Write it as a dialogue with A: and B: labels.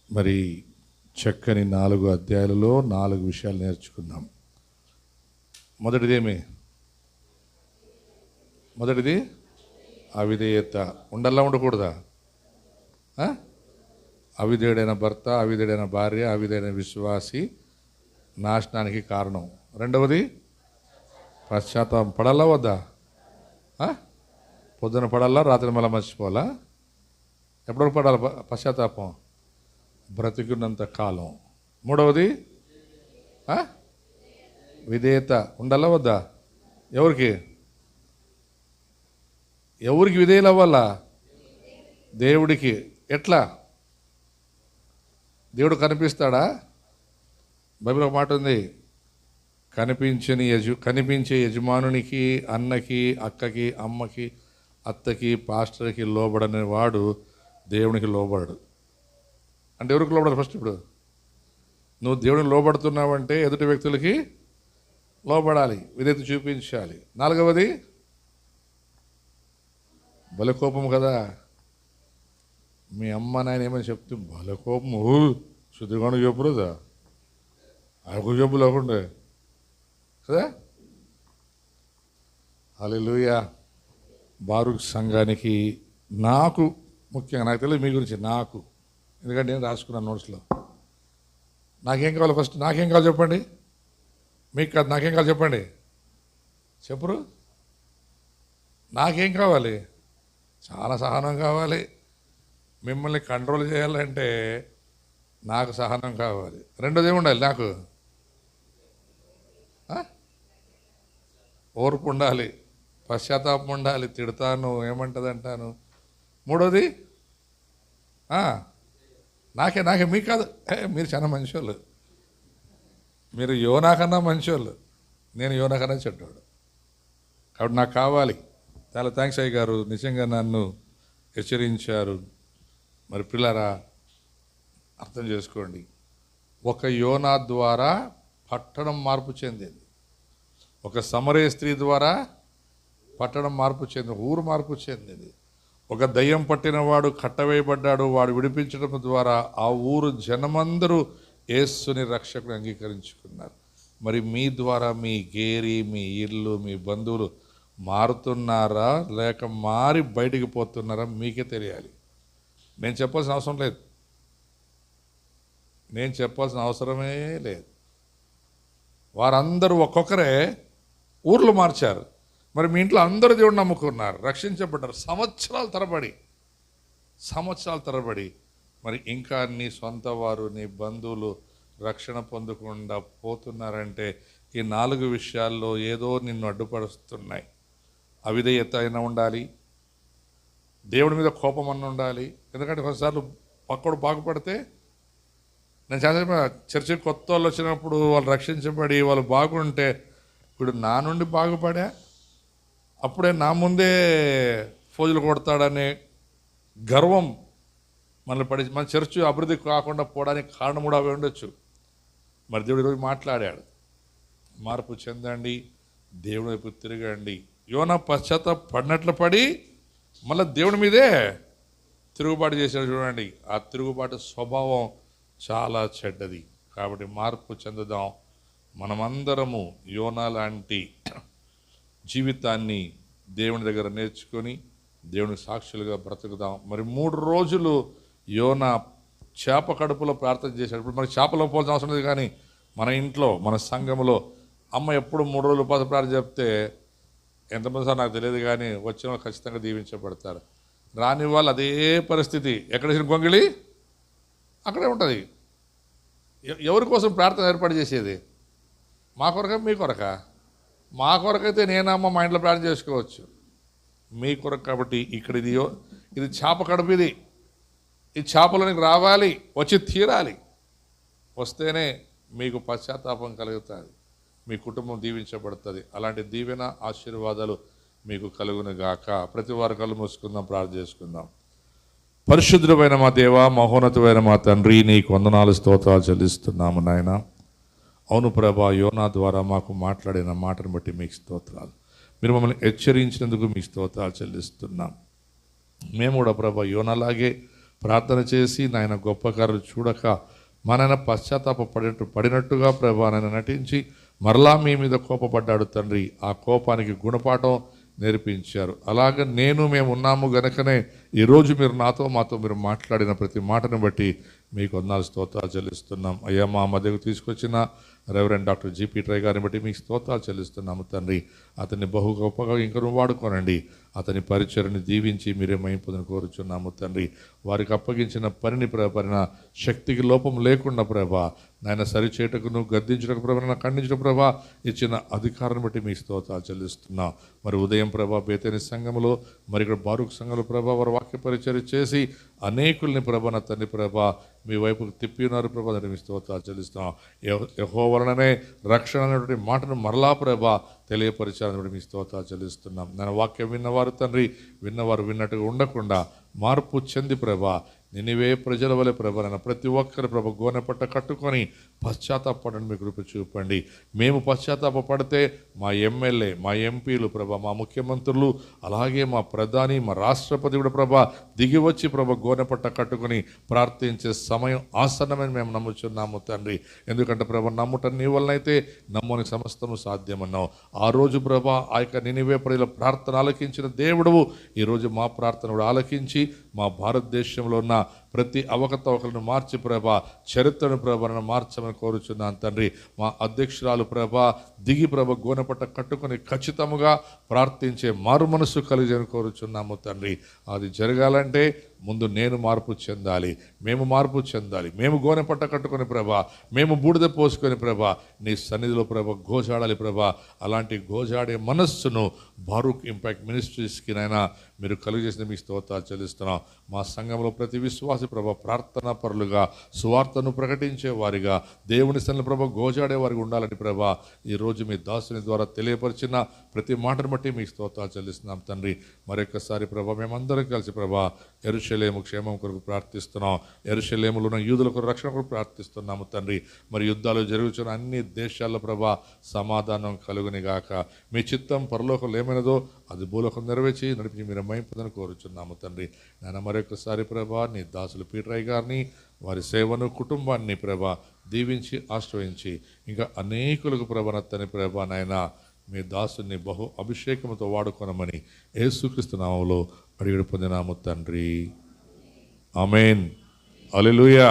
A: మరి చక్కని 4 అధ్యాయాలలో 4 విషయాలు నేర్చుకుందాం. మొదటిది అవిధేయత. ఉండల్లా ఉండకూడదా? అవిధేయుడైన భర్త, అవిధేయుడైన భార్య, అవిధేయుడైన విశ్వాసి నాశనానికి కారణం. రెండవది పశ్చాత్తాపం. పడాలా వద్దా? పొద్దున పడాలా, రాత్రి మళ్ళీ మర్చిపోవాలా? ఎప్పటివరకు పడాలి పశ్చాత్తాపం? బ్రతికున్నంత కాలం. మూడవది విధేయత. ఉండాలా వద్దా? ఎవరికి విధేయులు అవ్వాలా? దేవుడికి. ఎట్లా? దేవుడు కనిపిస్తాడా? బైబిల్ ఒక మాట ఉంది, కనిపించే యజమానునికి, అన్నకి, అక్కకి, అమ్మకి, అత్తకి, పాస్టర్కి లోబడని వాడు దేవునికి లోబడడు. అంటే ఎవరికి లోబడాలి? ఫస్ట్ ఇప్పుడు నువ్వు దేవునికి లోబడుతున్నావంటే ఎదుటి వ్యక్తులకి లోబడాలి, విధేయత చూపించాలి. నాలుగవది బలకోపం కదా. మీ అమ్మ నాయన ఏమని చెప్తే బలకోపము శుద్ధిగాను చెప్పురుదా, ఆయనకు చెప్పు లేకుండా కదా. హల్లెలూయా. బారూక్ సంఘానికి నాకు ముఖ్యంగా, నాకు తెలియదు మీ గురించి, నాకు, ఎందుకంటే నేను రాసుకున్నాను నోట్స్లో. నాకేం కావాలి? ఫస్ట్ నాకేం కావాలి చెప్పండి. మీకు కాదు, నాకేం కావాలి చెప్పండి. చెప్పరు? నాకేం కావాలి? చాలా సహనం కావాలి. మిమ్మల్ని కంట్రోల్ చేయాలంటే నాకు సహనం కావాలి. రెండోది ఏముండాలి? నాకు ఓర్పు ఉండాలి, పశ్చాత్తాపం ఉండాలి, తిడతాను, ఏమంటుంది అంటాను. మూడోది నాకే మీకు కాదు. మీరు చాలా మంచోళ్ళు, మీరు యోనా కన్నా మంచోళ్ళు, నేను యోనా కన్నా చెడ్డోడు. కాబట్టి నాకు కావాలి. చాలా థ్యాంక్స్ అయ్య గారు, నిజంగా నన్ను హెచ్చరించారు. మరి పిల్లరా అర్థం చేసుకోండి, ఒక యోనా ద్వారా పట్టణం మార్పు చెందింది, ఒక సమరయ స్త్రీ ద్వారా పట్టణం మార్పు చెందింది, ఊరు మార్పు చెందింది. ఒక దయ్యం పట్టినవాడు కట్టవేయబడ్డాడు, వాడు విడిపించడం ద్వారా ఆ ఊరు జనమందరూ యేసుని రక్షకుని అంగీకరించుకున్నారు. మరి మీ ద్వారా మీ గేరి, మీ ఇల్లు, మీ బంధువులు మారుతున్నారా లేక మారి బయటికి పోతున్నారా మీకే తెలియాలి. నేను చెప్పాల్సిన అవసరం లేదు, నేను చెప్పాల్సిన అవసరమే లేదు. వారందరూ ఒక్కొక్కరే ఊర్లు మార్చారు. మరి మీ ఇంట్లో అందరూ దేవుడు నమ్ముకున్నారు, రక్షించబడ్డారు సంవత్సరాల తరబడి. మరి ఇంకా నీ సొంత వారు, నీ బంధువులు రక్షణ పొందకుండా పోతున్నారంటే ఈ 4 విషయాల్లో ఏదో నిన్ను అడ్డుపరుస్తున్నాయి. అవిధేయత అయినా ఉండాలి, దేవుడి మీద కోపం అన్న ఉండాలి. ఎందుకంటే కొన్నిసార్లు పక్కడు బాగుపడితే, నేను చాలా చర్చికి కొత్త వాళ్ళు వచ్చినప్పుడు వాళ్ళు రక్షించబడి వాళ్ళు బాగుంటే, ఇప్పుడు నా నుండి బాగుపడా అప్పుడే నా ముందే ఫోజులు కొడతాడనే గర్వం మనల్ని పడి మన చర్చ్ అభివృద్ధి కాకుండా పోవడానికి కారణం కూడా అవి ఉండొచ్చు. మరి దేవుడు ఈరోజు మాట్లాడాడు, మార్పు చెందండి, దేవుడి వైపు తిరగండి. యోనా పశ్చాత్తాపడినట్లు పడి మళ్ళీ దేవుడి మీదే తిరుగుబాటు చేశాడు. చూడండి, ఆ తిరుగుబాటు స్వభావం చాలా చెడ్డది. కాబట్టి మార్పు చెందుదాం. మనమందరము యోనా లాంటి జీవితాన్ని దేవుని దగ్గర నేర్చుకొని దేవునికి సాక్షులుగా బ్రతుకుదాం. మరి 3 రోజులు యోనా చేప కడుపులో ప్రార్థన చేశాడు. ఇప్పుడు మనకి చేపలో పోవాల్సిన అవసరం లేదు, కానీ మన ఇంట్లో, మన సంఘంలో అమ్మ ఎప్పుడు 3 రోజులు ఉపాస ప్రార్థన చెప్తే ఎంతమంది సార్ నాకు తెలియదు, కానీ వచ్చిన వాళ్ళు ఖచ్చితంగా దీవించబడతారు. రాని వాళ్ళు అదే పరిస్థితి, ఎక్కడ గొంగిలి అక్కడే ఉంటుంది. ఎవరి కోసం ప్రార్థన ఏర్పాటు చేసేది? మా కొరక, మీ కొరక? మా కొరకైతే నేనమ్మ మా ఇంట్లో ప్రార్థన చేసుకోవచ్చు. మీ కొరకు కాబట్టి ఇక్కడ ఇది చేప కడుపు, ఈ చేపలోనికి రావాలి, వచ్చి తీరాలి. వస్తేనే మీకు పశ్చాత్తాపం కలుగుతుంది, మీ కుటుంబం దీవించబడుతుంది. అలాంటి దీవెన, ఆశీర్వాదాలు మీకు కలుగును గాక. ప్రతి వారు కళ్ళు మూసుకుందాం, ప్రార్థన చేసుకుందాం. పరిశుద్ధుడైన మా దేవ, మహోన్నతమైన మా తండ్రి, నీకు వందనాలు, స్తోత్రాలు చెల్లిస్తున్నాము నాయన. అవును ప్రభా, యోనా ద్వారా మాకు మాట్లాడిన మాటను బట్టి మీకు స్తోత్రాలు. మీరు మమ్మల్ని హెచ్చరించినందుకు మీకు స్తోత్రాలు చెల్లిస్తున్నాం. మేము కూడా ప్రభా యోనాలాగే ప్రార్థన చేసి నాయన గొప్ప కార్యాలు చూడక మన పశ్చాత్తాప పడినట్టుగా ప్రభా నాయన నటించి మరలా మీ మీద కోపపడ్డాడు తండ్రి. ఆ కోపానికి గుణపాఠం నేర్పించారు. అలాగ మేము ఉన్నాము గనుకనే ఈరోజు మీరు మాతో మీరు మాట్లాడిన ప్రతి మాటను బట్టి మీకు వందనాలు స్తోత్రాలు చెల్లిస్తున్నాం అయ్యా. మా మధ్యకు తీసుకొచ్చిన రెవరెండ్ డాక్టర్ జీపీ ట్రై గారిని బట్టి మీకు స్తోత్రాలు చెల్లిస్తున్నాము తండ్రి. అతన్ని బహు గొప్పగా ఇంకను వాడుకోనండి. అతని పరిచయని దీవించి మీరే మహింపదని కోరుచున్నాము తండ్రి. వారికి అప్పగించిన పనిని పరిణ శక్తికి లోపం లేకుండా ప్రభా నాయన సరిచేటకును గద్దించటకు ప్రభా ఖండించడం ప్రభా ఇచ్చిన అధికారాన్ని బట్టి మీ స్తోత్రాలు చెల్లిస్తున్నాం. మరి ఉదయం ప్రభా బేతేని సంఘములో మరి ఇక్కడ బారూక్ సంఘంలో ప్రభా వారు వాక్య పరిచయం చేసి అనేకుల్ని ప్రభా నా తండ్రి ప్రభా మీ వైపుకు తిప్పి ఉన్నారు ప్రభా దాన్ని మీ స్తోత్రాలు చెల్లిస్తున్నాం. యెహోవా వలననే రక్షణ అనేటువంటి మాటను మరలా ప్రభా తెలియపరిచాలని మీ స్తోత్రాలు చెల్లిస్తున్నాం. నేను వాక్యం విన్నవారు తండ్రి విన్నవారు విన్నట్టుగా ఉండకుండా మార్పు చెంది ప్రభా నినివే ప్రజల వలె ప్రభా నన్ను ప్రతి ఒక్కరి ప్రభ గోనెపట్ట కట్టుకొని పశ్చాత్తాపడని మీ కృప చూపండి. మేము పశ్చాత్తాప పడితే మా ఎమ్మెల్యే మా ఎంపీలు ప్రభ మా ముఖ్యమంత్రులు అలాగే మా ప్రధాని మా రాష్ట్రపతి కూడా ప్రభ దిగి వచ్చి ప్రభ గోనెపట్ట కట్టుకొని ప్రార్థించే సమయం ఆసన్నమని మేము నమ్ముచున్నాము తండ్రి. ఎందుకంటే ప్రభ నమ్ముట నీ వలనైతే నమ్మని సమస్తము సాధ్యమన్నావు. ఆ రోజు ప్రభ ఆ యొక్క నినివే ప్రజల ప్రార్థన ఆలకించిన దేవుడవు ఈరోజు మా ప్రార్థన కూడా ఆలకించి మా భారతదేశంలో ఉన్న ప్రతి అవకతవకలను మార్చి ప్రభా చరిత్రను ప్రభను మార్చమని కోరుచున్నాను తండ్రి. మా అధ్యక్షురాలు ప్రభా దిగి ప్రభ గోనెపట్ట కట్టుకొని ఖచ్చితంగా ప్రార్థించే మారు మనసు కలిగని కోరుచున్నాము తండ్రి. అది జరగాలంటే ముందు నేను మార్పు చెందాలి, మేము మార్పు చెందాలి. మేము గోనెపట్ట కట్టుకొని ప్రభా మేము బూడిద పోసుకొని ప్రభా నీ సన్నిధిలో ప్రభ గోజాడాలి ప్రభా. అలాంటి గోజాడే మనస్సును బారూక్ ఇంపాక్ట్ మినిస్ట్రీస్కి నైనా మీరు కలుగజేసిన మీ స్తోత్రాలు చెల్లిస్తున్నాం. మా సంఘంలో ప్రతి విశ్వాసి ప్రభ ప్రార్థనా పరులుగా సువార్తను ప్రకటించే వారిగా దేవుని సన్నిధిలో ప్రభ గోజాడే వారికి ఉండాలని ప్రభా ఈరోజు మీ దాసుని ద్వారా తెలియపరిచిన ప్రతి మాటను బట్టి మీ స్తోత్రాలు చెల్లిస్తున్నాం తండ్రి. మరొకసారి ప్రభా మేమందరం కలిసి ప్రభా యెరూషలేము క్షేమం కొరకు ప్రార్థిస్తున్నాం. యెరూషలేములో ఉన్న యూదుల కొరకు రక్షణ కొరకు ప్రార్థిస్తున్నాము తండ్రి. మరి యుద్ధాలు జరుగుతున్న అన్ని దేశాల్లో ప్రభా సమాధానం కలుగుని గాక. మీ చిత్తం పరలోకంలో ఏమైనదో అది భూలోకం నెరవేర్చి నడిపి మీరు మహింపదని కోరుచున్నాము తండ్రి. నేను మరొకసారి ప్రభా నీ దాసులు పీటరయ్య గారిని వారి సేవను కుటుంబాన్ని ప్రభా దీవించి ఆశ్రయించి ఇంకా అనేకులకు ప్రభనత్తని ప్రభా నాయన మీ దాసుని బహు అభిషేకంతో వాడుకొనమని యేసుక్రీస్తు నామములో అడిగి పొందినాము తండ్రి. ఆమేన్. హల్లెలూయా.